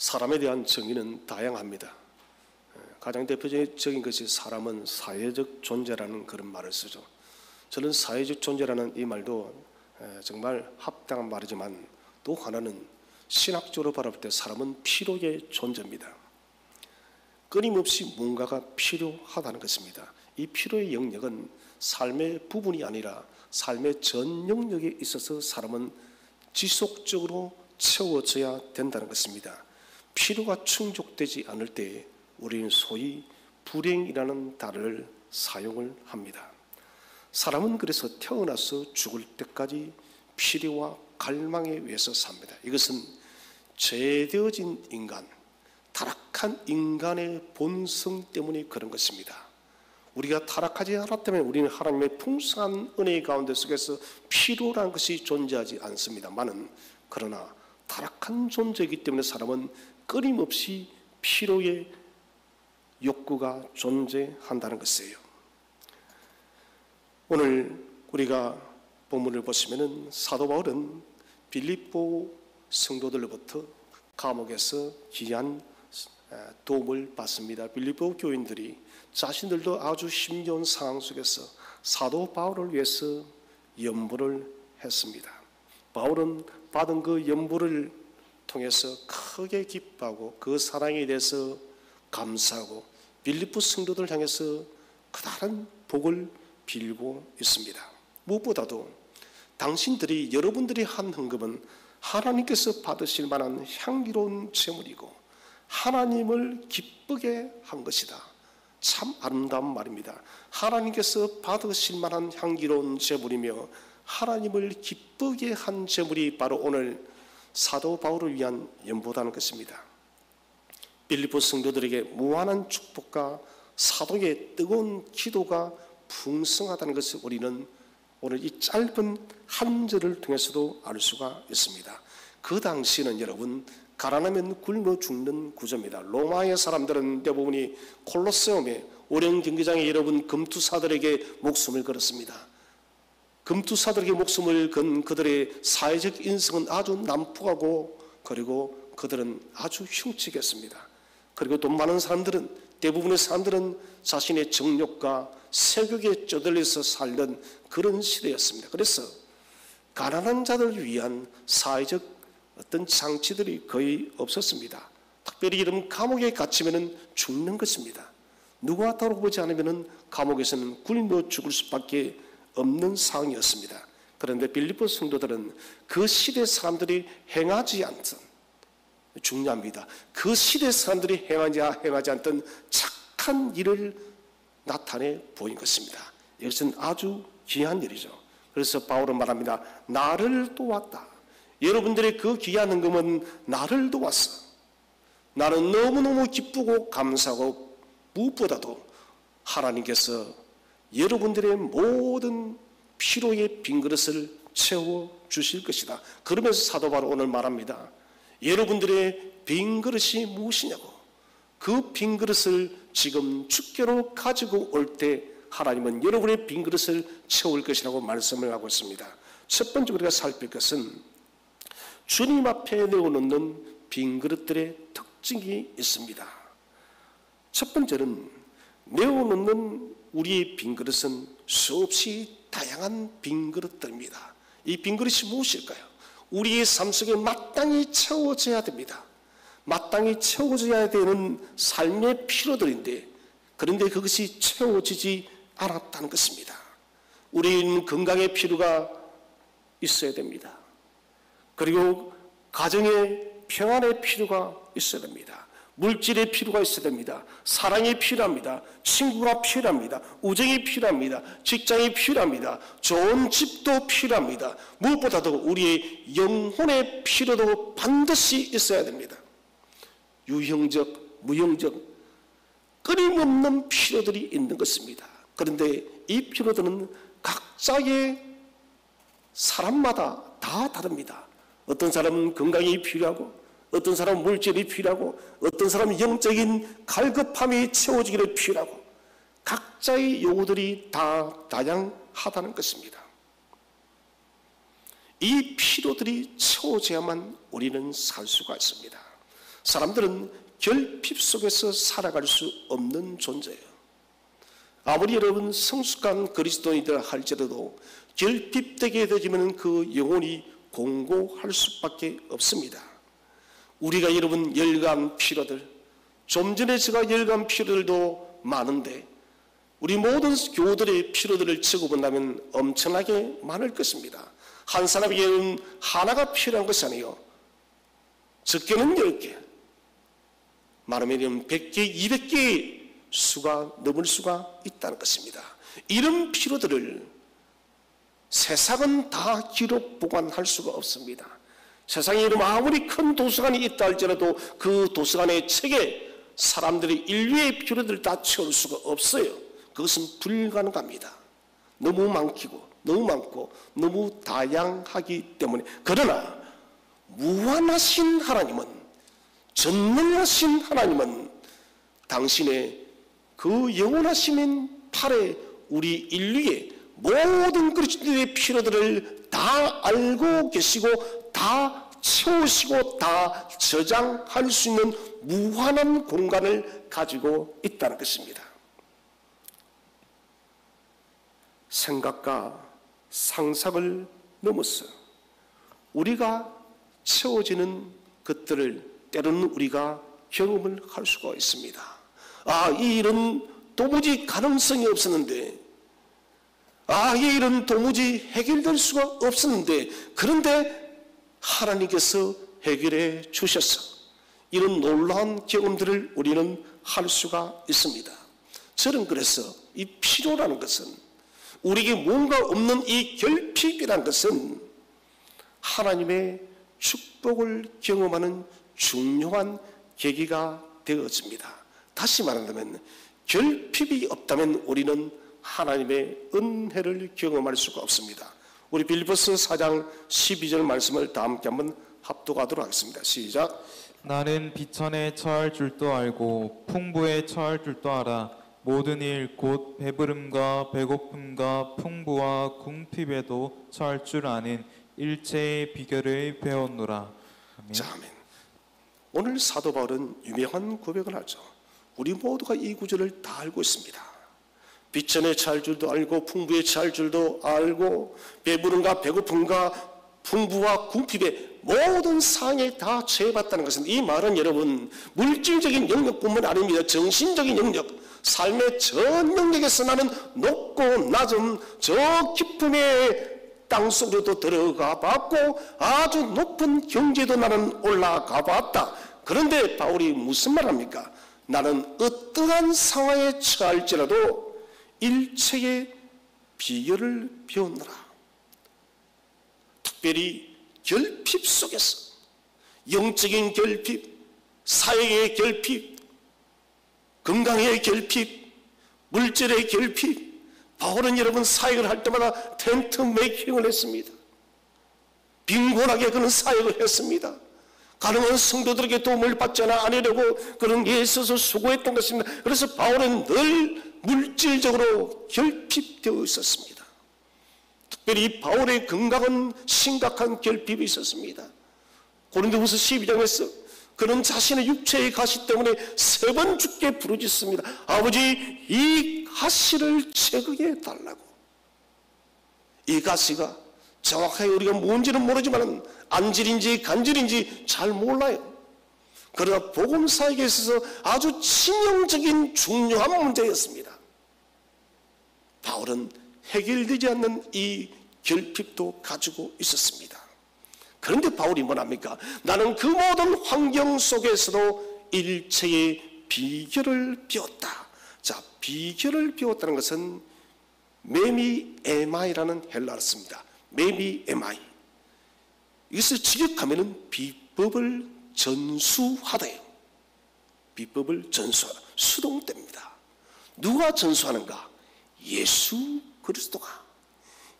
사람에 대한 정의는 다양합니다. 가장 대표적인 것이 사람은 사회적 존재라는 그런 말을 쓰죠. 저는 사회적 존재라는 이 말도 정말 합당한 말이지만 또 하나는 신학적으로 바라볼 때 사람은 필요의 존재입니다. 끊임없이 뭔가가 필요하다는 것입니다. 이 필요의 영역은 삶의 부분이 아니라 삶의 전 영역에 있어서 사람은 지속적으로 채워져야 된다는 것입니다. 필요가 충족되지 않을 때 우리는 소위 불행이라는 단어를 사용을 합니다. 사람은 그래서 태어나서 죽을 때까지 필요와 갈망에 의해서 삽니다. 이것은 죄되어진 인간, 타락한 인간의 본성 때문에 그런 것입니다. 우리가 타락하지 않았다면 우리는 하나님의 풍성한 은혜 가운데 속에서 필요라는 것이 존재하지 않습니다만은, 그러나 타락한 존재이기 때문에 사람은 끊임없이 필요의 욕구가 존재한다는 것이에요. 오늘 우리가 본문을 보시면은 사도 바울은 빌립보 성도들로부터 감옥에서 귀한 도움을 받습니다. 빌립보 교인들이 자신들도 아주 힘겨운 상황 속에서 사도 바울을 위해서 연부를 했습니다. 바울은 받은 그 연부를 통해서 크게 기뻐하고 그 사랑에 대해서 감사하고 빌립보 성도들 향해서 커다란 복을 빌고 있습니다. 무엇보다도 여러분들이 한 헌금은 하나님께서 받으실 만한 향기로운 제물이고 하나님을 기쁘게 한 것이다. 참 아름다운 말입니다. 하나님께서 받으실 만한 향기로운 제물이며 하나님을 기쁘게 한 제물이 바로 오늘 사도 바울을 위한 연보다는 것입니다. 빌립보 성도들에게 무한한 축복과 사도의 뜨거운 기도가 풍성하다는 것을 우리는 오늘 이 짧은 한 절을 통해서도 알 수가 있습니다. 그 당시는 여러분, 가난하면 굶어 죽는 구조입니다. 로마의 사람들은 대부분이 콜로세움에 오랜 경기장에 여러분 금투사들에게 목숨을 걸었습니다. 금투사들에게 목숨을 건 그들의 사회적 인성은 아주 난폭하고, 그리고 그들은 아주 흉측했습니다. 그리고 돈 많은 사람들은, 대부분의 사람들은 자신의 정욕과 세욕에 쩌들려서 살던 그런 시대였습니다. 그래서 가난한 자들을 위한 사회적 어떤 장치들이 거의 없었습니다. 특별히 이런 감옥에 갇히면 죽는 것입니다. 누가 돌아보지 않으면 감옥에서는 굶어 죽을 수밖에 없는 상황이었습니다. 그런데 빌립보 성도들은 그 시대 사람들이 행하지 않던, 중요합니다. 그 시대 사람들이 행하지 않던 착한 일을 나타내 보인 것입니다. 이것은 아주 귀한 일이죠. 그래서 바울은 말합니다. 나를 도왔다. 여러분들의 그 귀한 헌금은 나를 도왔어. 나는 너무너무 기쁘고 감사하고 무엇보다도 하나님께서 여러분들의 모든 필요의 빈 그릇을 채워주실 것이다. 그러면서 사도 바울 오늘 말합니다. 여러분들의 빈 그릇이 무엇이냐고. 그 빈 그릇을 지금 주께로 가지고 올 때 하나님은 여러분의 빈 그릇을 채울 것이라고 말씀을 하고 있습니다. 첫 번째 우리가 살필 것은 주님 앞에 내어놓는 빈 그릇들의 특징이 있습니다. 첫 번째는 내어놓는 우리의 빈 그릇은 수없이 다양한 빈 그릇들입니다. 이 빈 그릇이 무엇일까요? 우리의 삶 속에 마땅히 채워져야 됩니다. 마땅히 채워져야 되는 삶의 필요들인데, 그런데 그것이 채워지지 않았다는 것입니다. 우리는 건강의 필요가 있어야 됩니다. 그리고 가정의 평안의 필요가 있어야 됩니다. 물질의 필요가 있어야 됩니다. 사랑이 필요합니다. 친구가 필요합니다. 우정이 필요합니다. 직장이 필요합니다. 좋은 집도 필요합니다. 무엇보다도 우리의 영혼의 필요도 반드시 있어야 됩니다. 유형적, 무형적, 끊임없는 필요들이 있는 것입니다. 그런데 이 필요들은 각자의 사람마다 다 다릅니다. 어떤 사람은 건강이 필요하고, 어떤 사람은 물질이 필요하고, 어떤 사람은 영적인 갈급함이 채워지기를 필요하고, 각자의 요구들이 다 다양하다는 것입니다. 이 필요들이 채워져야만 우리는 살 수가 있습니다. 사람들은 결핍 속에서 살아갈 수 없는 존재예요. 아무리 여러분 성숙한 그리스도인이라 할지라도 결핍되게 되면 그 영혼이 공고할 수밖에 없습니다. 우리가 여러분 열감 피로들, 좀 전에 제가 열감 피로들도 많은데 우리 모든 교우들의 피로들을 적어본다면 엄청나게 많을 것입니다. 한 사람에게는 하나가 필요한 것이 아니에요. 적게는 10개, 많으면 100개, 200개의 수가 넘을 수가 있다는 것입니다. 이런 피로들을 세상은 다 기록 보관할 수가 없습니다. 세상에 이런 아무리 큰 도서관이 있다 할지라도 그 도서관의 책에 사람들이 인류의 피로들을 다 채울 수가 없어요. 그것은 불가능합니다. 너무 많고 너무 다양하기 때문에. 그러나 무한하신 하나님은, 전능하신 하나님은 당신의 그 영원하신 팔에 우리 인류의 모든 그리스도의 피로들을 다 알고 계시고 다 채우시고 다 저장할 수 있는 무한한 공간을 가지고 있다는 것입니다. 생각과 상상을 넘어서 우리가 채워지는 것들을 때로는 우리가 경험을 할 수가 있습니다. 이 일은 도무지 가능성이 없었는데, 이 일은 도무지 해결될 수가 없었는데, 그런데 하나님께서 해결해 주셔서 이런 놀라운 경험들을 우리는 할 수가 있습니다. 저는 그래서 이 필요라는 것은, 우리에게 뭔가 없는 이 결핍이라는 것은 하나님의 축복을 경험하는 중요한 계기가 되어집니다. 다시 말한다면 결핍이 없다면 우리는 하나님의 은혜를 경험할 수가 없습니다. 우리 빌립보서 4장 12절 말씀을 다 함께 한번 합독하도록 하겠습니다. 시작. 나는 비천에 처할 줄도 알고 풍부에 처할 줄도 알아. 모든 일 곧 배부름과 배고픔과 풍부와 궁핍에도 처할 줄 아는 일체의 비결을 배웠노라. 아멘. 자, 아멘. 오늘 사도 바울은 유명한 고백을 하죠. 우리 모두가 이 구절을 다 알고 있습니다. 비천에 처할 줄도 알고 풍부에 처할 줄도 알고 배부름과 배고픔과 풍부와 궁핍의 모든 상황에 다 처해봤다는 것은, 이 말은 여러분 물질적인 영역뿐만 아닙니다. 정신적인 영역, 삶의 전 영역에서 나는 높고 낮은 저 깊음의 땅속으로도 들어가 봤고 아주 높은 경지에도 나는 올라가 봤다. 그런데 바울이 무슨 말합니까? 나는 어떠한 상황에 처할지라도 일체의 비결을 배웠노라. 특별히 결핍 속에서, 영적인 결핍, 사역의 결핍, 건강의 결핍, 물질의 결핍, 바울은 여러분 사역을 할 때마다 텐트 메이킹을 했습니다. 빈곤하게 그는 사역을 했습니다. 가능한 성도들에게 도움을 받지 않으려고 그런 게 있어서 수고했던 것입니다. 그래서 바울은 늘 물질적으로 결핍되어 있었습니다. 특별히 바울의 건강은 심각한 결핍이 있었습니다. 고린도후서 12장에서 그는 자신의 육체의 가시 때문에 3번 죽게 부르짖습니다. 아버지, 이 가시를 제거해 달라고. 이 가시가 정확하게 우리가 뭔지는 모르지만 안질인지 간질인지 잘 몰라요. 그러나 복음사역에 있어서 아주 치명적인 중요한 문제였습니다. 바울은 해결되지 않는 이 결핍도 가지고 있었습니다. 그런데 바울이 뭐랍니까? 나는 그 모든 환경 속에서도 일체의 비결을 배웠다. 자, 비결을 배웠다는 것은 메미에마이라는 헬라어를 씁니다. 메미에마이. 이것을 직역하면 비법을 전수하다예요. 비법을 전수하다. 수동태입니다. 누가 전수하는가? 예수 그리스도가.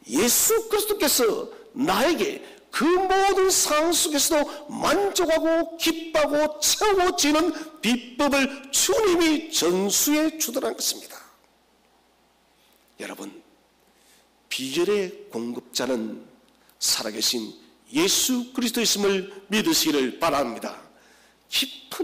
예수 그리스도께서 나에게 그 모든 상황 속에서도 만족하고 기뻐하고 채워지는 비법을 주님이 전수해 주더라는 것입니다. 여러분, 비결의 공급자는 살아계신 예수 그리스도이심을 믿으시기를 바랍니다. 깊은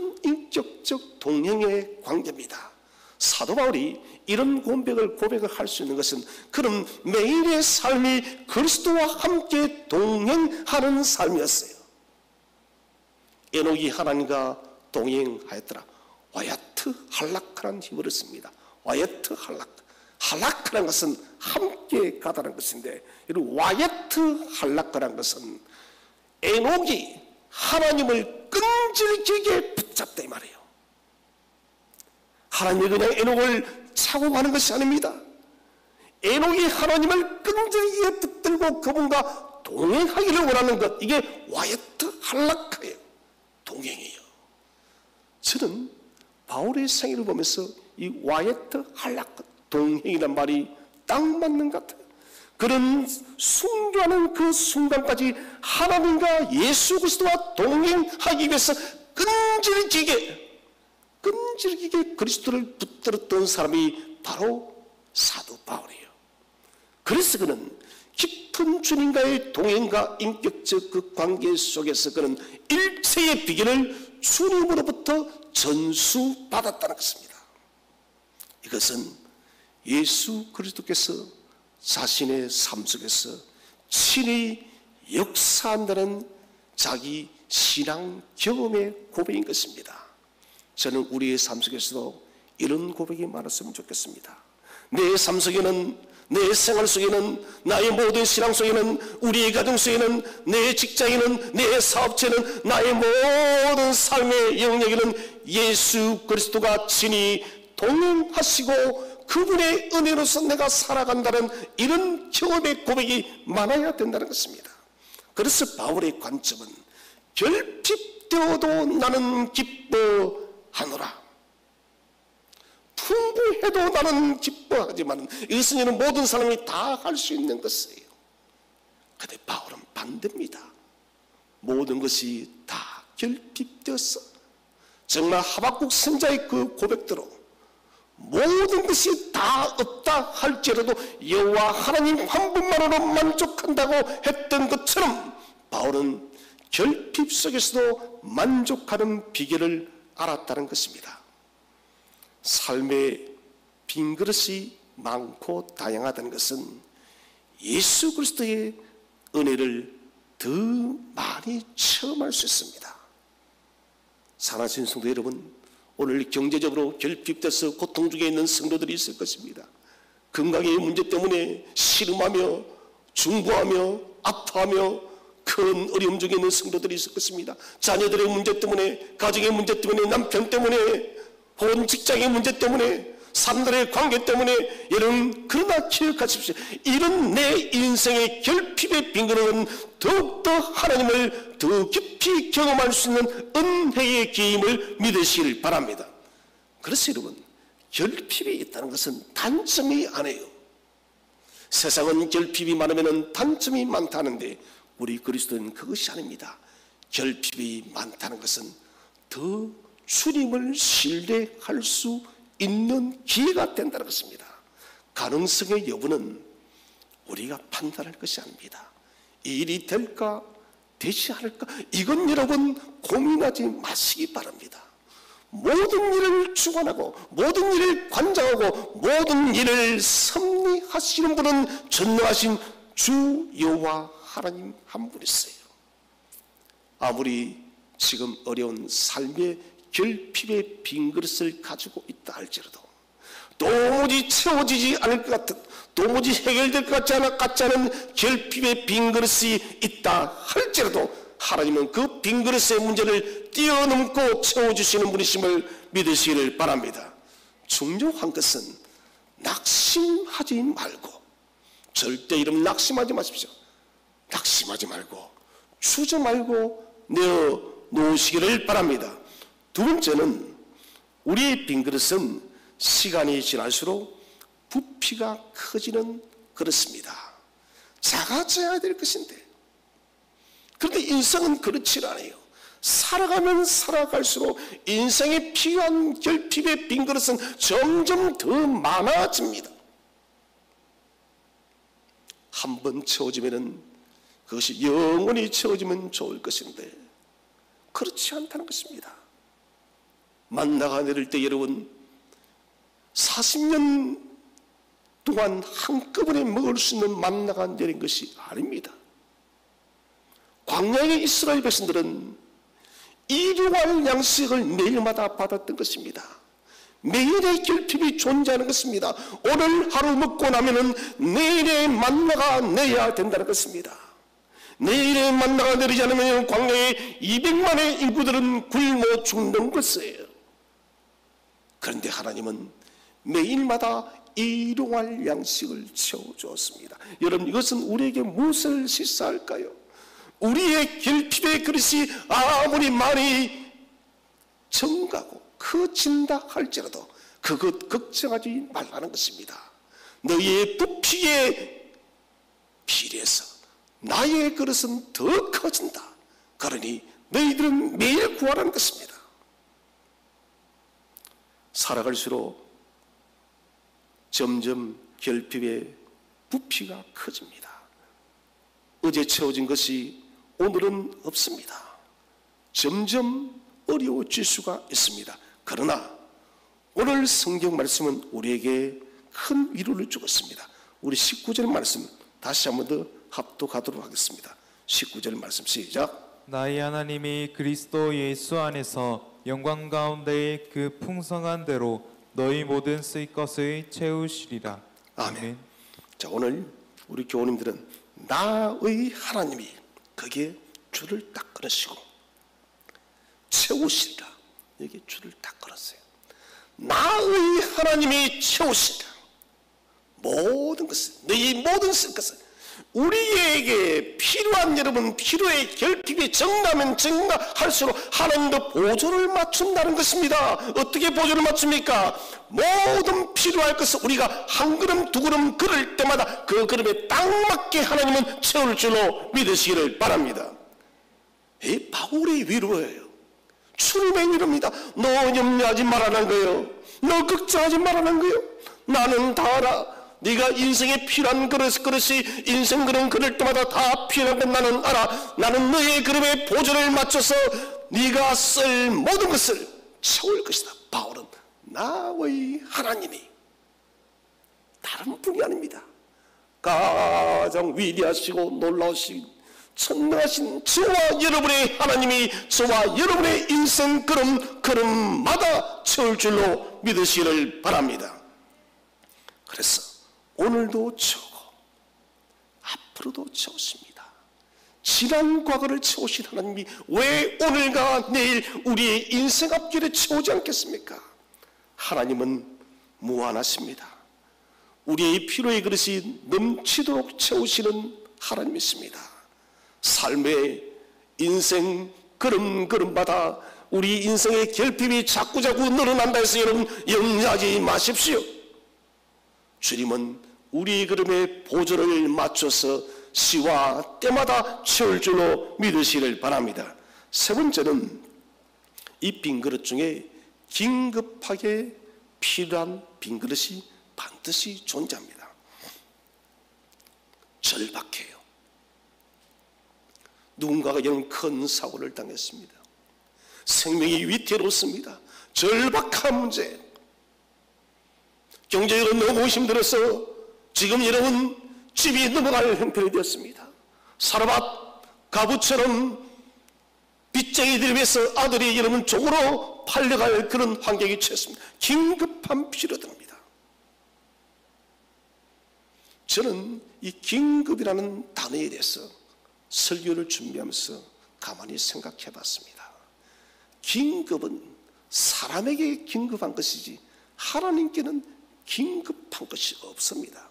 동행의 관계입니다. 사도 바울이 이런 고백을 할 수 있는 것은 그는 매일의 삶이 그리스도와 함께 동행하는 삶이었어요. 에녹이 하나님과 동행하였더라. 와야트 할락하라는 힘을 씁니다. 와야트 할락. 할락하라는 것은 함께 가다는 것인데, 이런 와야트 할락하라는 것은 에녹이 하나님을 끈질기게 붙잡다 이 말이에요. 하나님이 그냥 에녹을 차고 가는 것이 아닙니다. 에녹이 하나님을 끈질기게 붙들고 그분과 동행하기를 원하는 것, 이게 와야트 할락하예요. 동행이에요. 저는 바울의 생애를 보면서 이 와야트 할락, 동행이란 말이 딱 맞는 것 같아요. 그런 순교하는 그 순간까지 하나님과 예수 그리스도와 동행하기 위해서 끈질기게 그리스도를 붙들었던 사람이 바로 사도 바울이에요. 그래서 그는 깊은 주님과의 동행과 인격적 그 관계 속에서 그는 일체의 비결을 주님으로부터 전수받았다는 것입니다. 이것은 예수 그리스도께서 자신의 삶 속에서 친히 역사한다는 자기 신앙 경험의 고백인 것입니다. 저는 우리의 삶 속에서도 이런 고백이 많았으면 좋겠습니다. 내 삶 속에는, 내 생활 속에는, 나의 모든 신앙 속에는, 우리의 가정 속에는, 내 직장에는, 내 사업체는, 나의 모든 삶의 영역에는 예수 그리스도가 친히 동행하시고 그분의 은혜로서 내가 살아간다는 이런 경험의 고백이 많아야 된다는 것입니다. 그래서 바울의 관점은 결핍되어도 나는 기뻐하노라. 풍부해도 나는 기뻐하지만 이것은 모든 사람이 다 할 수 있는 것이에요. 그런데 바울은 반대입니다. 모든 것이 다 결핍되었어. 정말 하박국 선자의 그 고백대로 모든 것이 다 없다 할지라도 여호와 하나님 한 분만으로 만족한다고 했던 것처럼 바울은 결핍 속에서도 만족하는 비결을 알았다는 것입니다. 삶의 빈 그릇이 많고 다양하다는 것은 예수 그리스도의 은혜를 더 많이 체험할 수 있습니다. 사랑하는 성도 여러분, 오늘 경제적으로 결핍돼서 고통 중에 있는 성도들이 있을 것입니다. 건강의 문제 때문에 씨름하며 중보하며 아파하며 큰 어려움 중에 있는 성도들이 있을 것입니다. 자녀들의 문제 때문에, 가정의 문제 때문에, 남편 때문에, 혹은 직장의 문제 때문에, 사람들의 관계 때문에, 여러분 그러나 기억하십시오. 이런 내 인생의 결핍의 빈곤은 더욱더 하나님을 더 깊이 경험할 수 있는 은혜의 기임을 믿으시길 바랍니다. 그래서 여러분, 결핍이 있다는 것은 단점이 아니에요. 세상은 결핍이 많으면 단점이 많다는데 우리 그리스도는 그것이 아닙니다. 결핍이 많다는 것은 더 주님을 신뢰할 수 있는 기회가 된다는 것입니다. 가능성의 여부는 우리가 판단할 것이 아닙니다. 이 일이 될까 되지 않을까, 이건 여러분 고민하지 마시기 바랍니다. 모든 일을 주관하고 모든 일을 관장하고 모든 일을 섭리하시는 분은 전능하신 주 여호와 하나님 한 분이세요. 아무리 지금 어려운 삶의 결핍의 빈 그릇을 가지고 있다 할지라도, 도무지 채워지지 않을 것 같은, 도무지 해결될 것 같지 않은 결핍의 빈 그릇이 있다 할지라도 하나님은 그 빈 그릇의 문제를 뛰어넘고 채워주시는 분이심을 믿으시기를 바랍니다. 중요한 것은 낙심하지 말고, 절대 이름 낙심하지 마십시오. 낙심하지 말고 주저 말고 내어 놓으시기를 바랍니다. 두 번째는 우리의 빈 그릇은 시간이 지날수록 부피가 커지는 그렇습니다. 작아져야 될 것인데, 그런데 인생은 그렇지 않아요. 살아가면 살아갈수록 인생에 필요한 결핍의 빈 그릇은 점점 더 많아집니다. 한 번 채워지면 그것이 영원히 채워지면 좋을 것인데 그렇지 않다는 것입니다. 만나가 내릴 때 여러분 40년 동안 한꺼번에 먹을 수 있는 만나가 내린 것이 아닙니다. 광야의 이스라엘 백성들은 일용할 양식을 매일마다 받았던 것입니다. 매일의 결핍이 존재하는 것입니다. 오늘 하루 먹고 나면은 내일의 만나가 내야 된다는 것입니다. 내일의 만나가 내리지 않으면 광야의 200만의 인구들은 굶어 죽는 것이에요. 그런데 하나님은 매일마다 일용할 양식을 채워주었습니다. 여러분, 이것은 우리에게 무엇을 시사할까요? 우리의 결핍의 그릇이 아무리 많이 증가하고 커진다 할지라도 그것 걱정하지 말라는 것입니다. 너희의 부피에 비례해서 나의 그릇은 더 커진다. 그러니 너희들은 매일 구하라는 것입니다. 살아갈수록 점점 결핍의 부피가 커집니다. 어제 채워진 것이 오늘은 없습니다. 점점 어려워질 수가 있습니다. 그러나 오늘 성경 말씀은 우리에게 큰 위로를 주었습니다. 우리 19절 말씀 다시 한 번 더 합독하도록 하겠습니다. 19절 말씀 시작. 나의 하나님이 그리스도 예수 안에서 영광 가운데의 그 풍성한 대로 너희 모든 쓸 것을 채우시리라. 아멘. 자, 오늘 우리 교우님들은 나의 하나님이 거기에 줄을 딱 끊으시고 채우시리라. 여기 줄을 딱 걸었어요. 나의 하나님이 채우시리라. 모든 것을, 너희 모든 쓸 것을, 우리에게 필요한 여러분 필요의 결핍이 증가하면 증가할수록 하나님도 보조를 맞춘다는 것입니다. 어떻게 보조를 맞춥니까? 모든 필요할 것을 우리가 한 걸음 두 걸음 걸을 때마다 그 걸음에 딱 맞게 하나님은 채울 줄로 믿으시기를 바랍니다. 이 바울의 위로예요. 출애굽의 위로입니다. 너 염려하지 말라는 거예요. 너 걱정하지 말라는 거예요. 나는 다 알아. 네가 인생에 필요한 그릇이 인생 그릇 그럴 때마다 다 필요한 건 나는 알아. 나는 너의 그릇에 보조를 맞춰서 네가 쓸 모든 것을 채울 것이다. 바울은 나의 하나님이 다른 분이 아닙니다. 가장 위대하시고 놀라우신 천능하신 저와 여러분의 하나님이 저와 여러분의 인생 걸음마다 채울 줄로 믿으시기를 바랍니다. 그래서 오늘도 채우고 앞으로도 채우십니다. 지난 과거를 채우신 하나님이 왜 오늘과 내일 우리의 인생 앞길을 채우지 않겠습니까? 하나님은 무한하십니다. 우리의 필요의 그릇이 넘치도록 채우시는 하나님이십니다. 삶의 인생 걸음마다 우리 인생의 결핍이 자꾸자꾸 늘어난다 해서 여러분 염려하지 마십시오. 주님은 우리 걸음에 보조를 맞춰서 시와 때마다 채울 줄로 믿으시기를 바랍니다. 세 번째는 이 빈 그릇 중에 긴급하게 필요한 빈 그릇이 반드시 존재합니다. 절박해요. 누군가가 이런 큰 사고를 당했습니다. 생명이 위태롭습니다. 절박한 문제. 경제적으로 너무 힘들어서 지금 여러분 집이 넘어갈 형편이 되었습니다. 사르밧 가부처럼 빚쟁이들 위해서 아들이 여러분 종으로 팔려갈 그런 환경이 처했습니다. 긴급한 필요들입니다. 저는 이 긴급이라는 단어에 대해서 설교를 준비하면서 가만히 생각해 봤습니다. 긴급은 사람에게 긴급한 것이지 하나님께는 긴급한 것이 없습니다.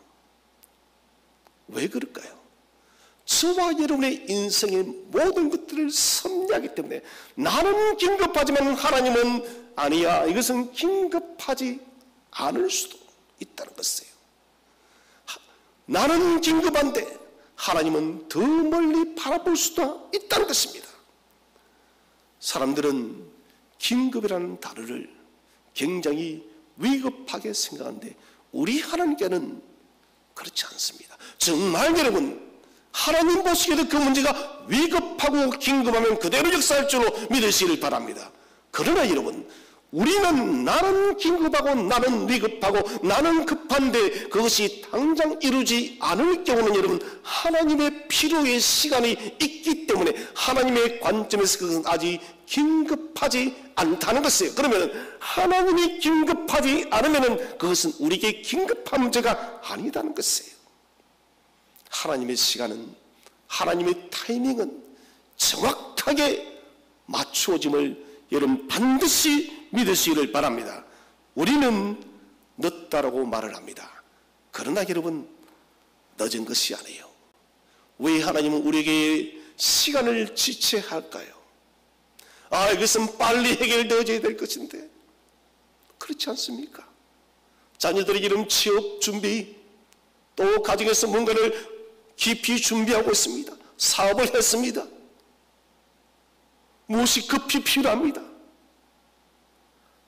왜 그럴까요? 저와 여러분의 인생의 모든 것들을 섭리하기 때문에 나는 긴급하지만 하나님은 아니야. 이것은 긴급하지 않을 수도 있다는 것이에요. 나는 긴급한데 하나님은 더 멀리 바라볼 수도 있다는 것입니다. 사람들은 긴급이라는 단어를 굉장히 위급하게 생각하는데 우리 하나님께는 그렇지 않습니다. 정말 여러분 하나님 보시기에도 그 문제가 위급하고 긴급하면 그대로 역사할 줄로 믿으시길 바랍니다. 그러나 여러분 나는 긴급하고 나는 위급하고 나는 급한데 그것이 당장 이루지 않을 경우는 여러분 하나님의 필요의 시간이 있기 때문에 하나님의 관점에서 그것은 아직 긴급하지 않다는 것이에요. 그러면 하나님이 긴급하지 않으면 그것은 우리에게 긴급한 문제가 아니다는 것이에요. 하나님의 시간은, 하나님의 타이밍은 정확하게 맞추어짐을 여러분 반드시 믿으시기를 바랍니다. 우리는 늦다라고 말을 합니다. 그러나 여러분 늦은 것이 아니에요. 왜 하나님은 우리에게 시간을 지체할까요? 이것은 빨리 해결되어져야 될 것인데 그렇지 않습니까? 자녀들이 이런 취업 준비, 또 가정에서 뭔가를 깊이 준비하고 있습니다. 사업을 했습니다. 무엇이 급히 필요합니다.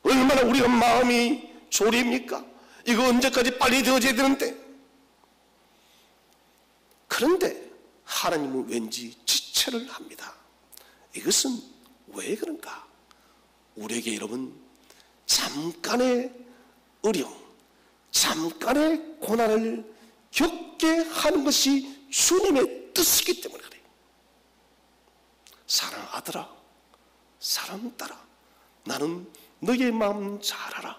얼마나 우리가 마음이 졸입니까? 이거 언제까지 빨리 되어져야 되는데. 그런데 하나님은 왠지 지체를 합니다. 이것은 왜 그런가? 우리에게 여러분 잠깐의 어려움, 잠깐의 고난을 겪게 하는 것이 주님의 뜻이기 때문에 그래요. 사랑하는 아들아, 사랑하는 딸아, 나는 너의 마음 잘 알아.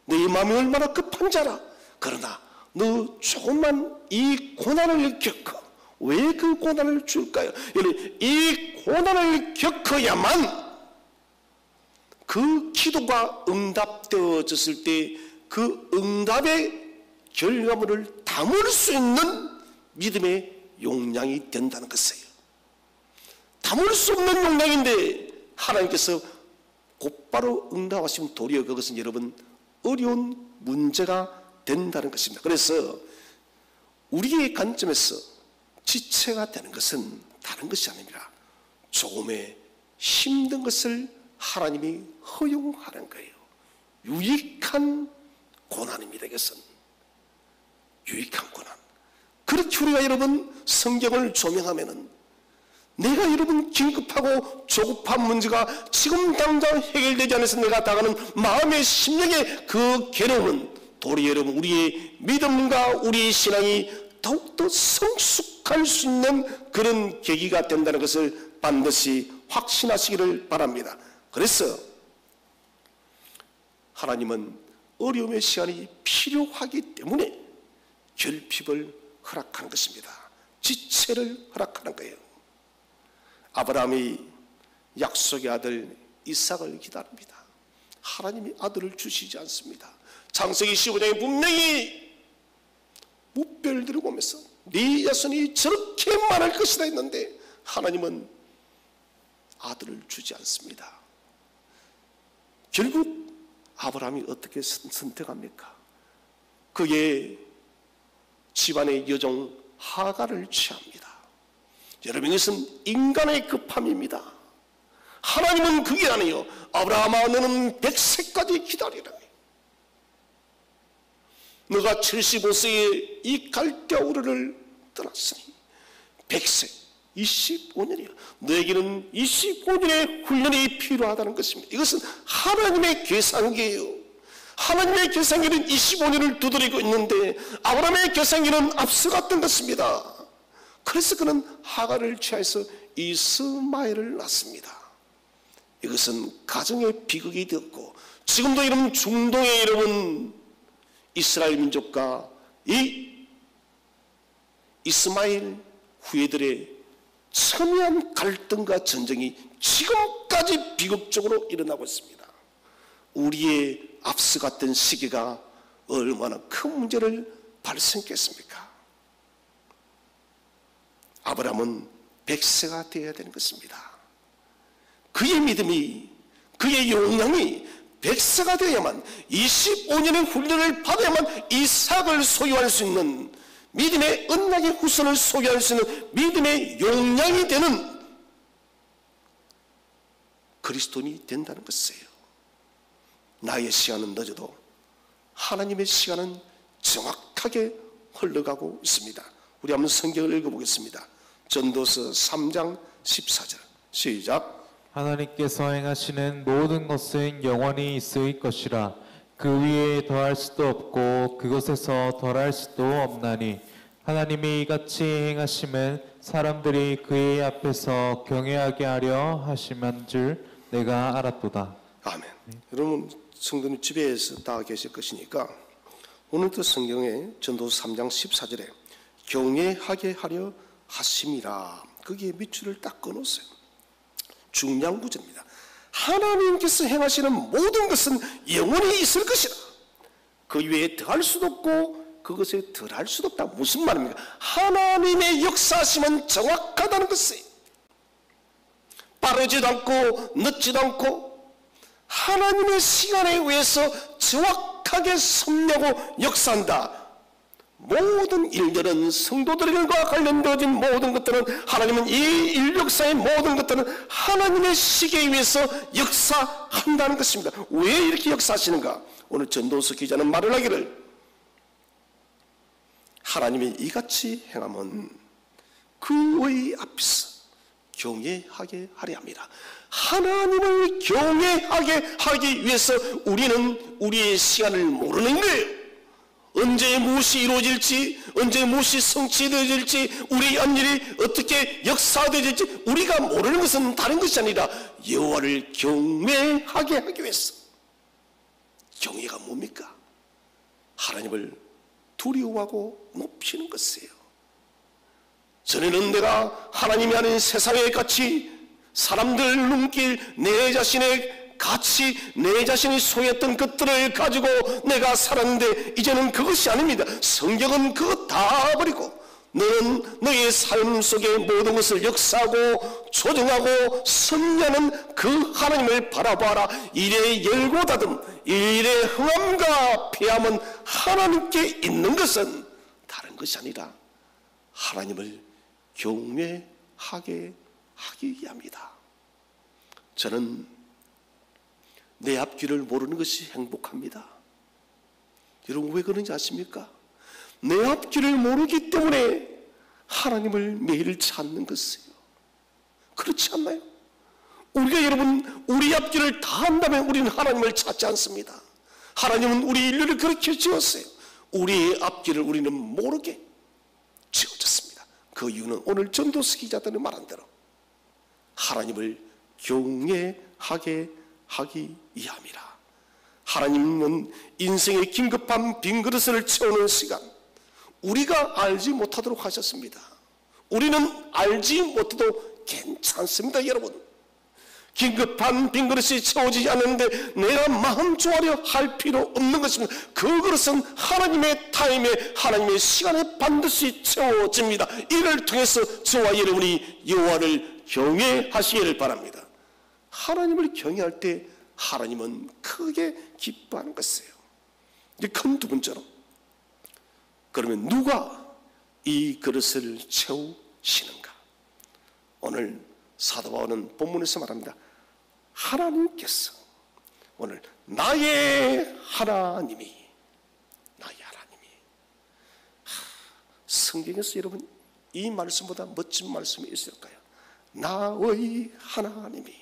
너의 마음이 얼마나 급한 줄 알아. 그러나 너 조금만 이 고난을 겪어. 왜 그 고난을 줄까요? 이 고난을 겪어야만 그 기도가 응답되어졌을 때 그 응답의 결과물을 담을 수 있는 믿음의 용량이 된다는 것이에요. 담을 수 없는 용량인데 하나님께서 곧바로 응답하시면 도리어 그것은 여러분 어려운 문제가 된다는 것입니다. 그래서 우리의 관점에서 지체가 되는 것은 다른 것이 아닙니다. 조금의 힘든 것을 하나님이 허용하는 거예요. 유익한 고난입니다. 이것은 유익한 고난. 그렇게 우리가 여러분 성경을 조명하면은 내가 여러분 긴급하고 조급한 문제가 지금 당장 해결되지 않아서 내가 당하는 마음의 심령의 그 괴로움은 도리 여러분 우리의 믿음과 우리의 신앙이 더욱더 성숙할 수 있는 그런 계기가 된다는 것을 반드시 확신하시기를 바랍니다. 그래서 하나님은 어려움의 시간이 필요하기 때문에 결핍을 허락하는 것입니다. 지체를 허락하는 거예요. 아브라함이 약속의 아들 이삭을 기다립니다. 하나님이 아들을 주시지 않습니다. 창세기 15장에 분명히 무별들을 보면서 네 자손이 저렇게 많을 것이다 했는데 하나님은 아들을 주지 않습니다. 결국 아브라함이 어떻게 선택합니까? 그의 집안의 여종 하갈을 취합니다. 여러분 이것은 인간의 급함입니다. 하나님은 그게 아니에요. 아브라함아 너는 100세까지 기다리라. 너가 75세에 이 갈대아 우르를 떠났으니 100세 25년이야. 너에게는 25년의 훈련이 필요하다는 것입니다. 이것은 하나님의 계산기예요. 하나님의 계산기는 25년을 두드리고 있는데 아브라함의 계산기는 앞서갔던 것입니다. 그래서 그는 하갈을 취해서 이스마엘을 낳습니다. 이것은 가정의 비극이 되었고 지금도 이런 중동의 여러분 이스라엘 민족과 이 이스마엘 후예들의 첨예한 갈등과 전쟁이 지금까지 비극적으로 일어나고 있습니다. 우리의 앞서갔던 시기가 얼마나 큰 문제를 발생했겠습니까? 아브라함은 100세가 되어야 되는 것입니다. 그의 믿음이, 그의 용량이 100세가 되어야만 25년의 훈련을 받아야만 이삭을 소유할 수 있는 믿음의 언약의 후손을 소유할 수 있는 믿음의 용량이 되는 그리스도인이 된다는 것이에요. 나의 시간은 늦어도 하나님의 시간은 정확하게 흘러가고 있습니다. 우리 한번 성경을 읽어보겠습니다. 전도서 3장 14절 시작. 하나님께서 행하시는 모든 것은 영원히 있을 것이라. 그 위에 더할 수도 없고 그것에서 덜할 수도 없나니 하나님이 이같이 행하심은 사람들이 그의 앞에서 경외하게 하려 하심한 줄 내가 알았도다. 아멘. 여러분 성도님 집에서 다 계실 것이니까 오늘도 성경에 전도서 3장 14절에 경외하게 하려 하심이라, 거기에 밑줄을 딱 끊었어요. 중요한 구절입니다. 하나님께서 행하시는 모든 것은 영원히 있을 것이라. 그 외에 더할 수도 없고 그것에 덜할 수도 없다. 무슨 말입니까? 하나님의 역사하심은 정확하다는 것이에요. 빠르지도 않고 늦지도 않고 하나님의 시간에 의해서 정확하게 섭리하고 역사한다. 모든 일들은 성도들과 관련되어진 모든 것들은, 하나님은 이 인력사의 모든 것들은 하나님의 시기에 의해서 역사한다는 것입니다. 왜 이렇게 역사하시는가? 오늘 전도서 기자는 말을 하기를, 하나님이 이같이 행하면 그의 앞에서 경외하게 하려 합니다. 하나님을 경외하게 하기 위해서 우리는 우리의 시간을 모르는 거예요. 언제 무엇이 이루어질지, 언제 무엇이 성취되어질지, 우리 앞일이 어떻게 역사되어질지 우리가 모르는 것은 다른 것이 아니라 여호와를 경외하게 하기 위해서. 경외가 뭡니까? 하나님을 두려워하고 높이는 것이에요. 전에는 내가 하나님이 아닌 세상의 가치, 사람들 눈길, 내 자신의 가치, 내 자신이 소유했던 것들을 가지고 내가 살았는데 이제는 그것이 아닙니다. 성경은 그것 다 버리고 너는 너의 삶 속의 모든 것을 역사하고 조정하고 섭리하는 그 하나님을 바라봐라. 일에 열고 닫음, 일에 흥함과 폐함은 하나님께 있는 것은 다른 것이 아니라 하나님을 경외하게 하기 위함이다. 저는 내 앞길을 모르는 것이 행복합니다. 여러분 왜 그런지 아십니까? 내 앞길을 모르기 때문에 하나님을 매일 찾는 것이에요. 그렇지 않나요? 우리가 여러분 우리 앞길을 다 안다면 우리는 하나님을 찾지 않습니다. 하나님은 우리 인류를 그렇게 지었어요. 우리의 앞길을 우리는 모르게 지어졌습니다. 그 이유는 오늘 전도서 기자들이 말한 대로 하나님을 경외하게 하기 위함이라. 하나님은 인생의 긴급한 빈 그릇을 채우는 시간, 우리가 알지 못하도록 하셨습니다. 우리는 알지 못해도 괜찮습니다. 여러분, 긴급한 빈 그릇이 채워지지 않는데 내가 마음 조아려 할 필요 없는 것입니다. 그 그릇은 하나님의 타임에, 하나님의 시간에 반드시 채워집니다. 이를 통해서 저와 여러분이 여호와를 경외하시기를 바랍니다. 하나님을 경외할 때 하나님은 크게 기뻐하는 것이에요. 이제 큰 두 번째로, 그러면 누가 이 그릇을 채우시는가? 오늘 사도 바울은 본문에서 말합니다. 하나님께서, 오늘 나의 하나님이, 나의 하나님이. 성경에서 여러분 이 말씀보다 멋진 말씀이 있을까요? 나의 하나님이.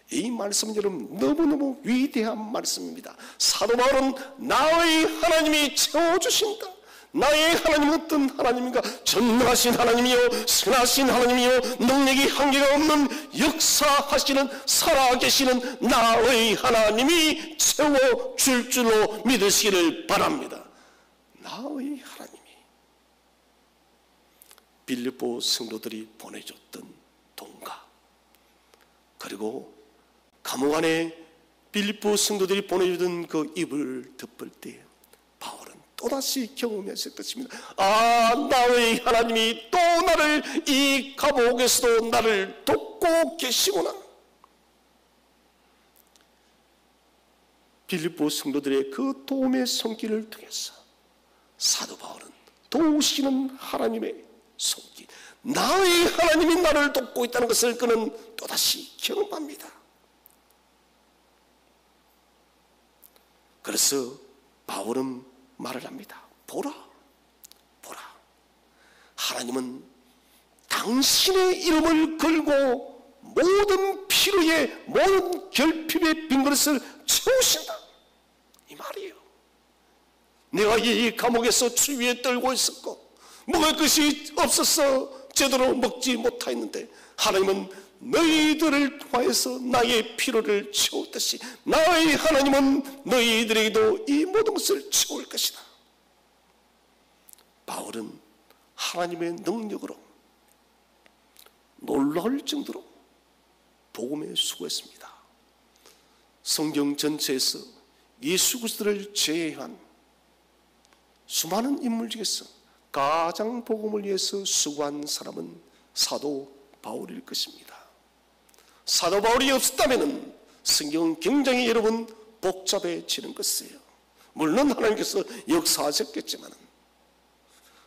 이 말씀은 여러분 너무너무 위대한 말씀입니다. 사도 바울은 나의 하나님이 채워주신다. 나의 하나님은 어떤 하나님인가? 전능하신 하나님이요, 선하신 하나님이요, 능력이 한계가 없는 역사하시는 살아계시는 나의 하나님이 채워줄 줄로 믿으시기를 바랍니다. 나의 하나님이. 빌립보 성도들이 보내줬던 돈과, 그리고 감옥 안에 빌립보 성도들이 보내주던 그 입을 덮을 때 바울은 또다시 경험했을 것입니다. 아, 나의 하나님이 또 나를 이 감옥에서도 나를 돕고 계시구나. 빌립보 성도들의 그 도움의 손길을 통해서 사도 바울은 도우시는 하나님의 손길, 나의 하나님이 나를 돕고 있다는 것을 그는 또다시 경험합니다. 그래서 바울은 말을 합니다. 보라, 하나님은 당신의 이름을 걸고 모든 피로의 모든 결핍의 빈 그릇을 채우신다, 이 말이에요. 내가 이 감옥에서 추위에 떨고 있었고 먹을 것이 없어서 제대로 먹지 못하였는데 하나님은 너희들을 통하여서 나의 피로를 채웠듯이 나의 하나님은 너희들에게도 이 모든 것을 채울 것이다. 바울은 하나님의 능력으로 놀라울 정도로 복음에 수고했습니다. 성경 전체에서 예수 그리스도를 제외한 수많은 인물 중에서 가장 복음을 위해서 수고한 사람은 사도 바울일 것입니다. 사도 바울이 없었다면 성경은 굉장히 여러분 복잡해지는 것이에요. 물론 하나님께서 역사하셨겠지만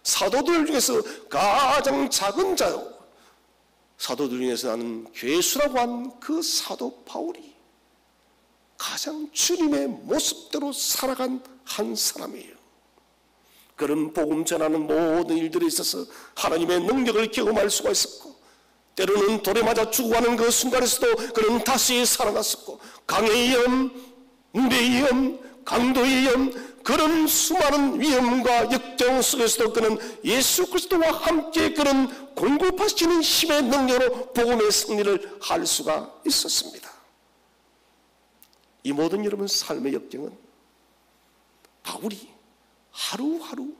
사도들 중에서 가장 작은 자요, 사도들 중에서 나는 괴수라고 한 그 사도 바울이 가장 주님의 모습대로 살아간 한 사람이에요. 그런 복음 전하는 모든 일들에 있어서 하나님의 능력을 경험할 수가 있었고, 때로는 돌에 맞아 죽어가는 그 순간에서도 그는 다시 살아났었고, 강의 위험, 물의 위험, 강도의 위험, 그런 수많은 위험과 역경 속에서도 그는 예수 그리스도와 함께 그런 공급하시는 힘의 능력으로 복음의 승리를 할 수가 있었습니다. 이 모든 여러분 삶의 역경은 바울이 하루하루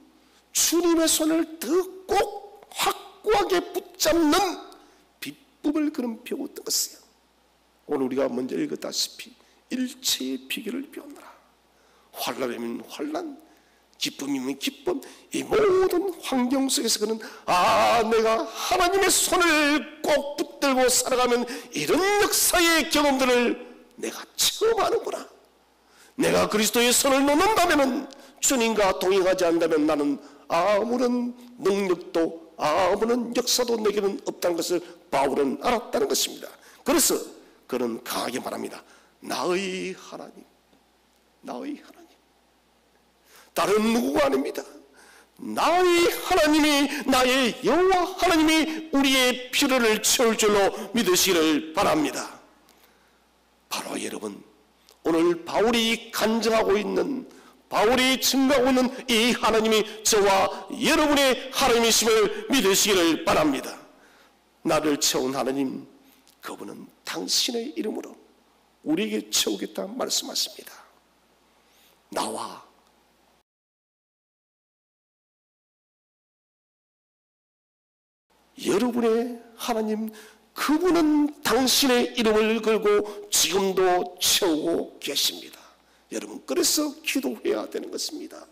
주님의 손을 더 꼭 확고하게 붙잡는 비법을 그는 배웠던 것이에요. 오늘 우리가 먼저 읽었다시피 일체의 비결을 배웠노라. 환난이면 환난, 기쁨이면 기쁨, 이 모든 환경 속에서 그는 내가 하나님의 손을 꼭 붙들고 살아가면 이런 역사의 경험들을 내가 처음 하는구나. 내가 그리스도의 손을 놓는다면, 주님과 동행하지 않는다면 나는 아무런 능력도 아무런 역사도 내게는 없다는 것을 바울은 알았다는 것입니다. 그래서 그는 강하게 말합니다. 나의 하나님, 나의 하나님, 다른 누구가 아닙니다. 나의 하나님이, 나의 여호와 하나님이 우리의 필요를 채울 줄로 믿으시기를 바랍니다. 바로 여러분, 오늘 바울이 간증하고 있는, 바울이 증거하고 있는 이 하나님이 저와 여러분의 하나님이심을 믿으시기를 바랍니다. 나를 채운 하나님, 그분은 당신의 이름으로 우리에게 채우겠다 말씀하십니다. 나와 여러분의 하나님, 그분은 당신의 이름을 걸고 지금도 채우고 계십니다. 여러분, 그래서 기도해야 되는 것입니다.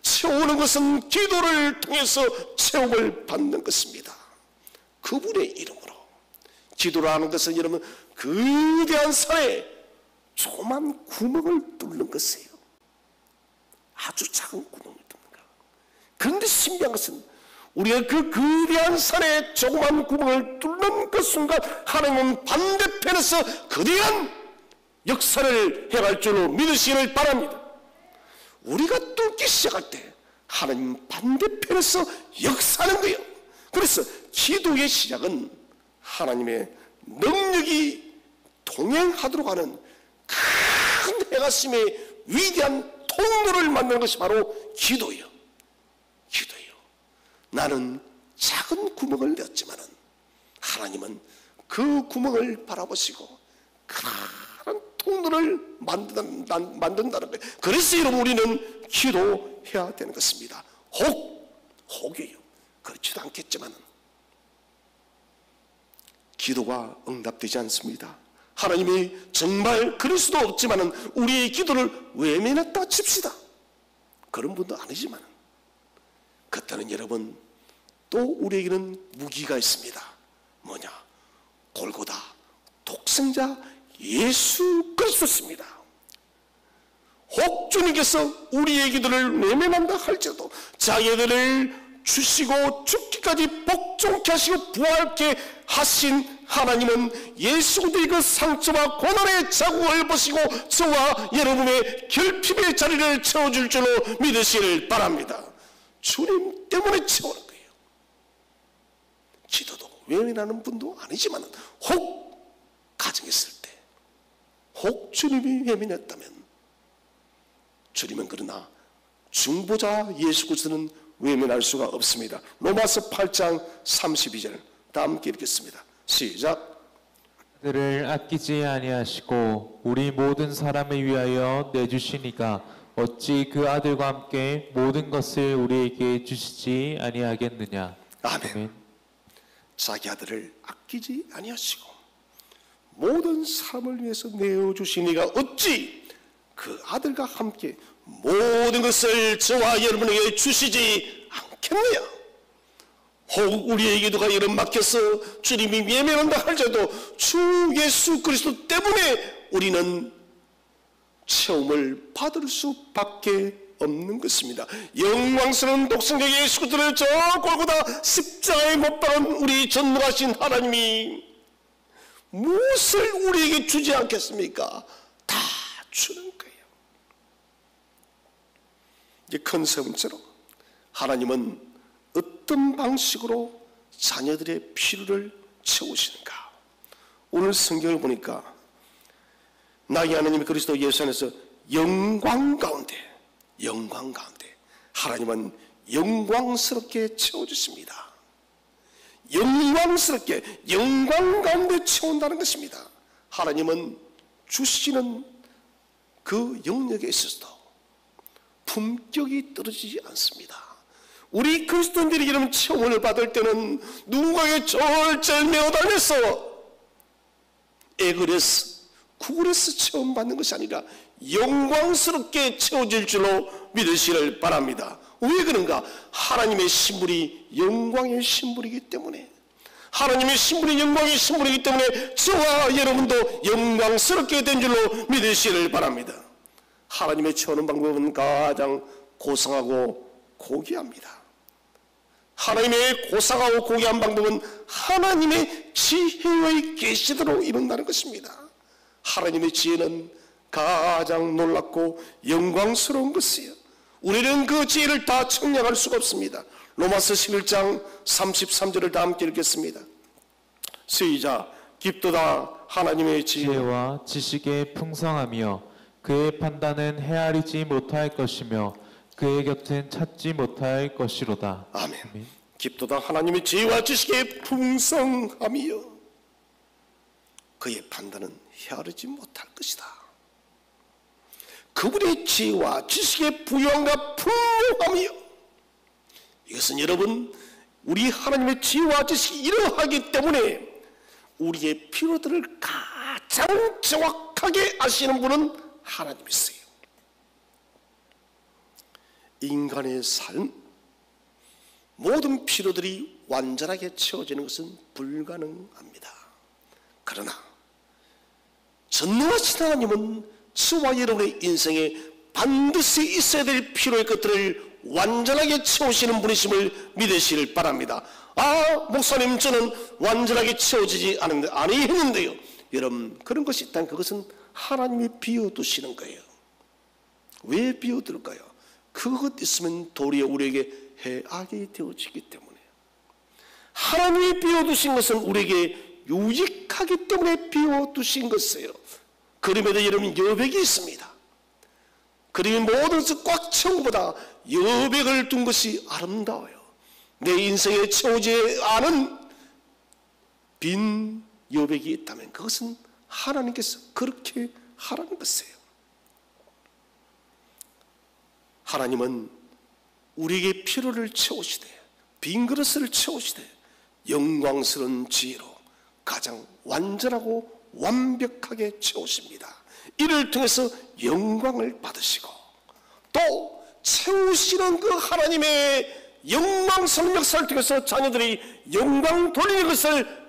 채우는 것은 기도를 통해서 채움을 받는 것입니다. 그분의 이름으로. 기도라는 것은 여러분 거대한 산에 조그만 구멍을 뚫는 것이에요. 아주 작은 구멍을 뚫는 거. 그런데 신기한 것은 우리가 그 거대한 산에 조그만 구멍을 뚫는 그 순간 하나님은 반대편에서 거대한 역사를 해갈 줄로 믿으시기를 바랍니다. 우리가 뚫기 시작할 때 하나님 반대편에서 역사하는 거예요. 그래서 기도의 시작은 하나님의 능력이 동행하도록 하는 큰 해가심의 위대한 통로를 만드는 것이 바로 기도예요. 기도예요. 나는 작은 구멍을 냈지만 하나님은 그 구멍을 바라보시고 큰 통로를 만든다는 거예요. 그래서 여러분, 우리는 기도해야 되는 것입니다. 혹이에요. 그렇지도 않겠지만 기도가 응답되지 않습니다. 하나님이 정말 그럴 수도 없지만 우리의 기도를 외면했다 칩시다. 그런 분도 아니지만 그때는 여러분 또 우리에게는 무기가 있습니다. 뭐냐? 골고다 독생자 예수 그리스도입니다. 혹 주님께서 우리의 기도를 외면한다 할지라도 자기들을 주시고 죽기까지 복종케 하시고 부활케 하신 하나님은 예수 그리스도의 그 상처와 고난의 자국을 보시고 저와 여러분의 결핍의 자리를 채워줄 줄로 믿으시기를 바랍니다. 주님 때문에 채우는 거예요. 기도도 외면하는 분도 아니지만 혹 가정했을 때 혹 주님이 외면했다면 주님은 그러나 중보자 예수 그리스도는 외면할 수가 없습니다. 로마서 8장 32절 다 함께 읽겠습니다. 시작. 그들을 아끼지 아니하시고 우리 모든 사람을 위하여 내주시니까 어찌 그 아들과 함께 모든 것을 우리에게 주시지 아니하겠느냐. 아멘. 자기 아들을 아끼지 아니하시고 모든 사람을 위해서 내어주시니가 어찌 그 아들과 함께 모든 것을 저와 여러분에게 주시지 않겠느냐. 혹 우리에게 누가 이름 맡겨서 주님이 외면한다 할지라도 주 예수 그리스도 때문에 우리는 체험을 받을 수밖에 없는 것입니다. 영광스러운 독생자 예수 그리스도를 저 골고다 십자가에 못 박은 우리 전능하신 하나님이 무엇을 우리에게 주지 않겠습니까? 다 주는 거예요. 이제 큰 세 번째로 하나님은 어떤 방식으로 자녀들의 필요를 채우시는가? 오늘 성경을 보니까 나의 하나님이 그리스도 예수 안에서 영광 가운데 하나님은 영광스럽게 채워주십니다. 영광 가운데 채운다는 것입니다. 하나님은 주시는 그 영역에 있어서도 품격이 떨어지지 않습니다. 우리 그리스도인들이 이런 체험을 받을 때는 누군가에게 절절 매어다녀서 애걸해서 구걸해서 체험받는 것이 아니라 영광스럽게 채워질 줄로 믿으시기를 바랍니다. 왜 그런가? 하나님의 신분이 영광의 신분이기 때문에, 하나님의 신분이 영광의 신분이기 때문에 저와 여러분도 영광스럽게 된 줄로 믿으시기를 바랍니다. 하나님의 채우는 방법은 가장 고상하고 고귀합니다. 하나님의 고상하고 고귀한 방법은 하나님의 지혜의 계시대로 이룬다는 것입니다. 하나님의 지혜는 가장 놀랍고 영광스러운 것이에요. 우리는 그 지혜를 다 청량할 수가 없습니다. 로마서 11장 33절을 다 함께 읽겠습니다. 시작. 깊도다 하나님의 지혜와 지식의 풍성하며 그의 판단은 헤아리지 못할 것이며 그의 곁은 찾지 못할 것이로다. 아멘. 깊도다 하나님의 지혜와 지식의 풍성함이여 그의 판단은 헤아리지 못할 것이다. 그분의 지혜와 지식의 부유함과 풍요함이여, 이것은 여러분 우리 하나님의 지혜와 지식이 이러하기 때문에 우리의 필요들을 가장 정확하게 아시는 분은 하나님이세요. 인간의 삶 모든 필요들이 완전하게 채워지는 것은 불가능합니다. 그러나 전능하신 하나님은 저와 여러분의 인생에 반드시 있어야 될 필요의 것들을 완전하게 채우시는 분이심을 믿으시길 바랍니다. 목사님 저는 완전하게 채워지지 않는데 아니했는데요. 여러분 그런 것이 있다면 그것은 하나님이 비워두시는 거예요. 왜 비워둘까요? 그것 있으면 도리어 우리에게 해악이 되어지기 때문에, 하나님이 비워두신 것은 우리에게 유익하기 때문에 비워두신 것이에요. 그림에도 여러분 여백이 있습니다. 그림이 모든 것을 꽉 채운 것보다 여백을 둔 것이 아름다워요. 내 인생에 채우지 않은 빈 여백이 있다면 그것은 하나님께서 그렇게 하라는 것이에요. 하나님은 우리에게 필요를 채우시되 빈 그릇을 채우시되 영광스러운 지혜로 가장 완전하고 완벽하게 채우십니다. 이를 통해서 영광을 받으시고 또 채우시는 그 하나님의 영광스러운 역사를 통해서 자녀들이 영광 돌리는 것을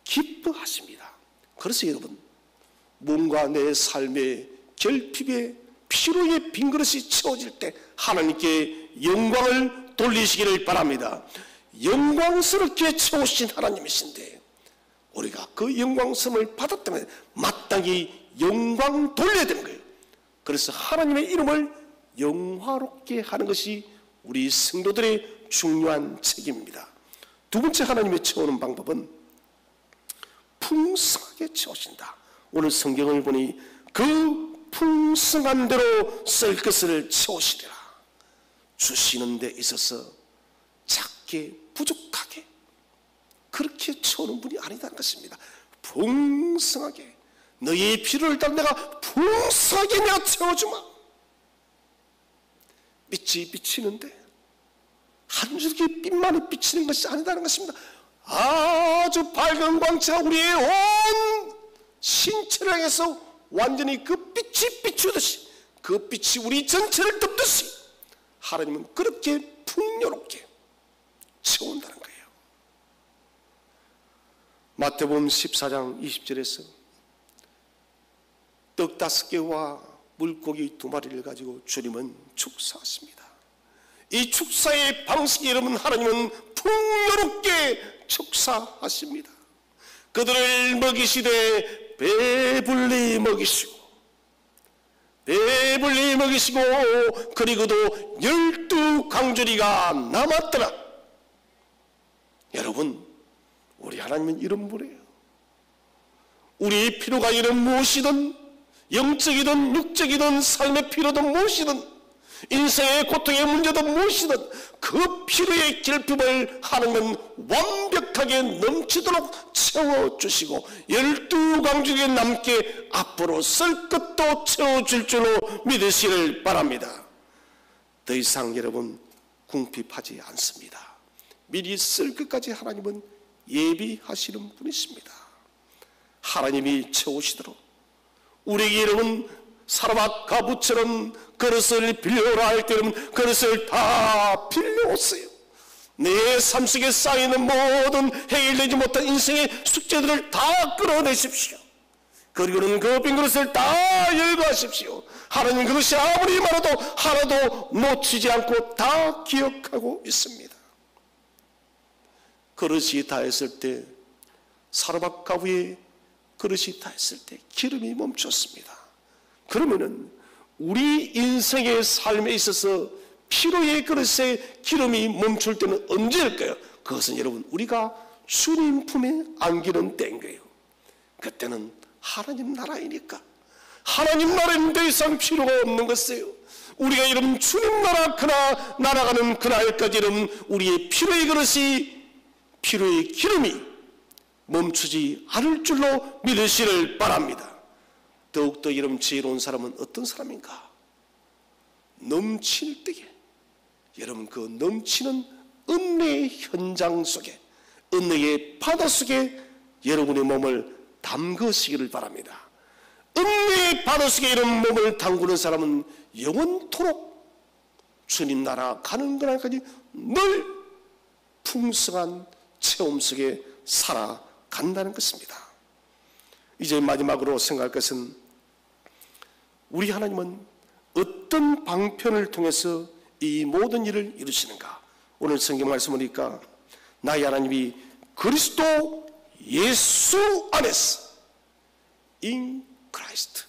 기뻐하십니다. 그래서 여러분 몸과 내 삶의 결핍의 피로의 빈 그릇이 채워질 때 하나님께 영광을 돌리시기를 바랍니다. 영광스럽게 채우신 하나님이신데 우리가 그 영광스러움을 받았다면 마땅히 영광 돌려야 되는 거예요. 그래서 하나님의 이름을 영화롭게 하는 것이 우리 성도들의 중요한 책임입니다. 두 번째 하나님의 채우는 방법은 풍성하게 채우신다. 오늘 성경을 보니 그 풍성한 대로 쓸 것을 채우시리라. 주시는 데 있어서 작게 부족하게 그렇게 채우는 분이 아니다는 것입니다. 풍성하게 너희의 필요를 따라 내가 풍성하게 내가 채워주마. 빛이 비치는데 한 줄기 빛만이 비치는 것이 아니다는 것입니다. 아주 밝은 광채가 우리의 온 신체를 향해서 완전히 그 빛이 비추듯이 그 빛이 우리 전체를 덮듯이 하나님은 그렇게 풍요롭게 채운다는 거예요. 마태복음 14장 20절에서 떡 5개와 물고기 2마리를 가지고 주님은 축사하십니다. 이 축사의 방식이 여러분 하나님은 풍요롭게 축사하십니다. 그들을 먹이시되 배불리 먹이시고 그리고도 12강주리가 남았더라. 여러분 우리 하나님은 이런 분이에요. 우리의 필요가 이런 무엇이든 영적이든 육적이든 삶의 필요든 무엇이든 인생의 고통의 문제든 무엇이든 그 필요의 결핍을 하나님은 완벽하게 넘치도록 채워주시고 12강주리에 남게 앞으로 쓸 것도 채워줄 줄로 믿으시길 바랍니다. 더 이상 여러분 궁핍하지 않습니다. 미리 쓸 것까지 하나님은 예비하시는 분이십니다. 하나님이 채우시도록 우리에게 여러분 사르밧 가부처럼 그릇을 빌려오라 할 때는 그릇을 다 빌려오세요. 내 삶 속에 쌓이는 모든 해결되지 못한 인생의 숙제들을 다 끌어내십시오. 그리고는 그 빈 그릇을 다 열거하십시오. 하나님 그것이 아무리 많아도 하나도 놓치지 않고 다 기억하고 있습니다. 그릇이 다 했을 때 사르밧 가부의 그릇이 다 했을 때 기름이 멈췄습니다. 그러면은 우리 인생의 삶에 있어서 필요의 그릇에 기름이 멈출 때는 언제일까요? 그것은 여러분 우리가 주님 품에 안기는 때인 거예요. 그때는 하나님 나라이니까 하나님 나라는 더 이상 필요가 없는 것이에요. 우리가 여러분 주님 나라 그나 날아가는 그날까지 여러분 우리의 필요의 그릇이 필요의 기름이 멈추지 않을 줄로 믿으시를 바랍니다. 더욱더 여러분 지혜로운 사람은 어떤 사람인가? 넘칠 때에 여러분 그 넘치는 은혜의 현장 속에 은혜의 바다 속에 여러분의 몸을 담그시기를 바랍니다. 은혜의 바다 속에 이런 몸을 담그는 사람은 영원토록 주님 나라 가는 그날까지 늘 풍성한 체험 속에 살아간다는 것입니다. 이제 마지막으로 생각할 것은 우리 하나님은 어떤 방편을 통해서 이 모든 일을 이루시는가? 오늘 성경 말씀 보니까 나의 하나님이 그리스도 예수 안에서 in Christ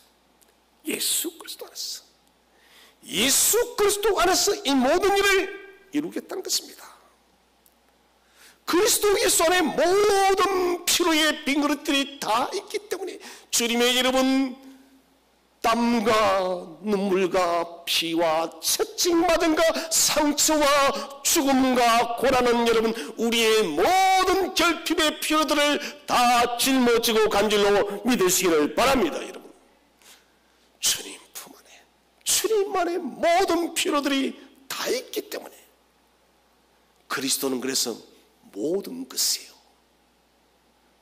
예수 그리스도 안에서 예수 그리스도 안에서 이 모든 일을 이루겠다는 것입니다. 그리스도 예수 안에 모든 필요의 빈 그릇들이 다 있기 때문에 주님의 여러분 땀과 눈물과 피와 채찍맞음과 상처와 죽음과 고난은 여러분 우리의 모든 결핍의 필요들을 다 짊어지고 간 줄로 믿으시기를 바랍니다. 여러분 주님 품 안에 주님 안에 모든 필요들이 다 있기 때문에 그리스도는 그래서 모든 것이에요.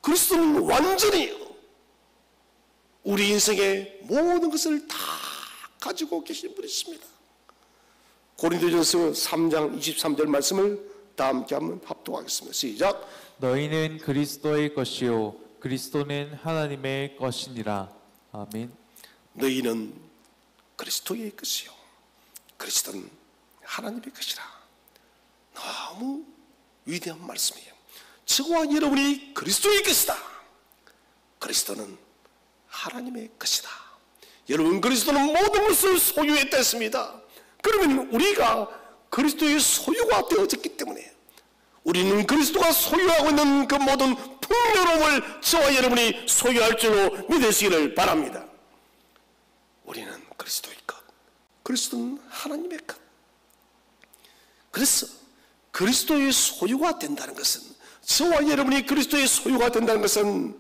그리스도는 완전히요. 우리 인생의 모든 것을 다 가지고 계신 분이십니다. 고린도전서 3장 23절 말씀을 다 함께 한번 합독하겠습니다. 시작. 너희는 그리스도의 것이요 그리스도는 하나님의 것이니라. 아멘. 너희는 그리스도의 것이요 그리스도는 하나님의 것이라. 너무 위대한 말씀이에요. 저와 여러분이 그리스도의 것이다. 그리스도는 하나님의 것이다. 여러분 그리스도는 모든 것을 소유했다 했습니다. 그러면 우리가 그리스도의 소유가 되어졌기 때문에 우리는 그리스도가 소유하고 있는 그 모든 풍요로움을 저와 여러분이 소유할 줄로 믿으시기를 바랍니다. 우리는 그리스도의 것, 그리스도는 하나님의 것. 그래서 그리스도의 소유가 된다는 것은, 저와 여러분이 그리스도의 소유가 된다는 것은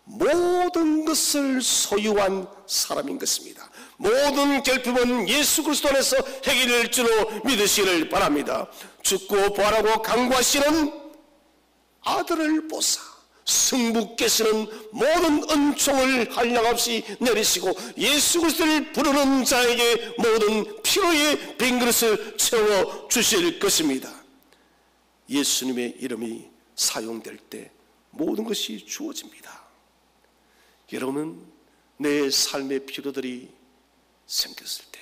모든 것을 소유한 사람인 것입니다. 모든 결핍은 예수 그리스도 안에서 해결될 줄로 믿으시기를 바랍니다. 죽고 부활하고 강구하시는 아들을 보사 성부께서는 모든 은총을 한량없이 내리시고 예수 그리스도를 부르는 자에게 모든 필요의 빈 그릇을 채워 주실 것입니다. 예수님의 이름이 사용될 때 모든 것이 주어집니다. 여러분은 내 삶의 필요들이 생겼을 때,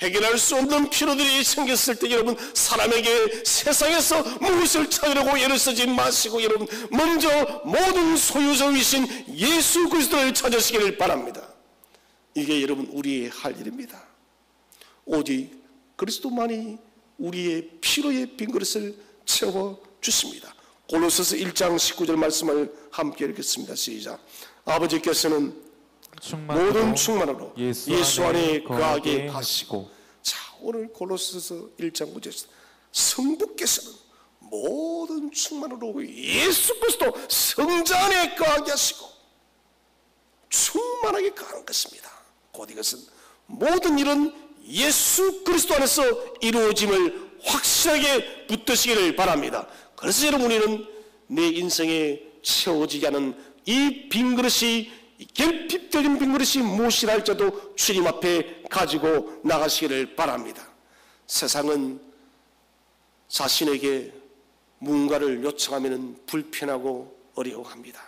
해결할 수 없는 필요들이 생겼을 때, 여러분 사람에게 세상에서 무엇을 찾으려고 애를 쓰지 마시고, 여러분 먼저 모든 소유자이신 예수 그리스도를 찾으시기를 바랍니다. 이게 여러분 우리의 할 일입니다. 오직 그리스도만이 우리의 필요의 빈 그릇을 채워 주십니다. 골로새서 1장 19절 말씀을 함께 읽겠습니다. 시작. 아버지께서는 모든 충만으로 예수 안에 거하게 하시고. 자, 오늘 골로새서 1장 9절에서 성부께서는 모든 충만으로 예수 그리스도 성자 안에 거하게 하시고 충만하게 거하는 것입니다. 곧 이것은 모든 일은 예수 그리스도 안에서 이루어짐을 확실하게 붙드시기를 바랍니다. 그래서 여러분, 우리는 내 인생에 채워지지 않은 이 빈그릇이, 결핍적인 빈그릇이 무엇이라 할지라도 주님 앞에 가지고 나가시기를 바랍니다. 세상은 자신에게 무언가를 요청하면 불편하고 어려워합니다.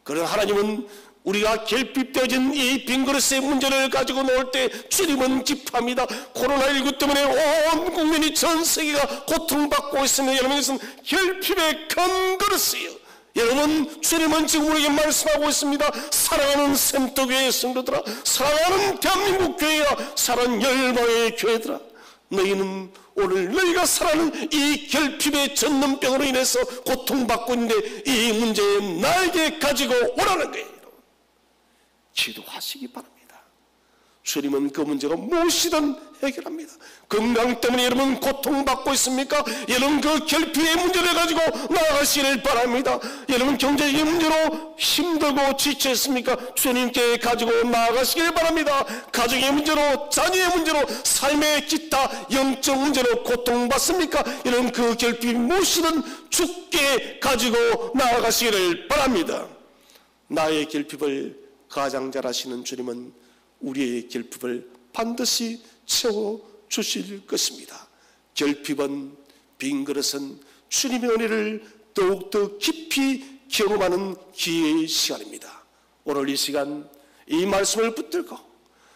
그러나 하나님은 우리가 결핍되어진 이 빈그릇의 문제를 가지고 놓을 때 주님은 기뻐합니다. 코로나19 때문에 온 국민이, 전 세계가 고통받고 있으면 여러분, 이것은 결핍의 큰 그릇이에요. 여러분, 주님은 지금 우리에게 말씀하고 있습니다. 사랑하는 샘터교회의 성도들아, 사랑하는 대한민국 교회야, 사랑하는 열방의 교회들아, 너희는 오늘 너희가 살아가는 이 결핍의 전염병으로 인해서 고통받고 있는데 이 문제에 나에게 가지고 오라는 거예요. 기도하시기 바랍니다. 주님은 그 문제가 무엇이든 해결합니다. 건강 때문에 여러분 고통받고 있습니까? 여러분 그 결핍의 문제를 가지고 나아가시기를 바랍니다. 여러분 경제적인 문제로 힘들고 지쳐 있습니까? 주님께 가지고 나아가시기를 바랍니다. 가정의 문제로, 자녀의 문제로, 삶의 기타 영적 문제로 고통받습니까? 여러분 그 결핍이 무엇이든 주께 가지고 나아가시기를 바랍니다. 나의 결핍을 가장 잘 아시는 주님은 우리의 결핍을 반드시 채워주실 것입니다. 결핍은, 빈 그릇은 주님의 은혜를 더욱더 깊이 경험하는 기회의 시간입니다. 오늘 이 시간 이 말씀을 붙들고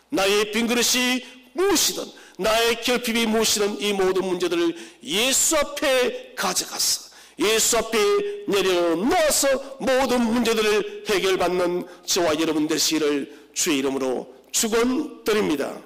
나의 빈 그릇이 무엇이든, 나의 결핍이 무엇이든 이 모든 문제들을 예수 앞에 가져가서 예수 앞에 내려놓아서 모든 문제들을 해결받는 저와 여러분 되시기를 주의 이름으로 축원드립니다.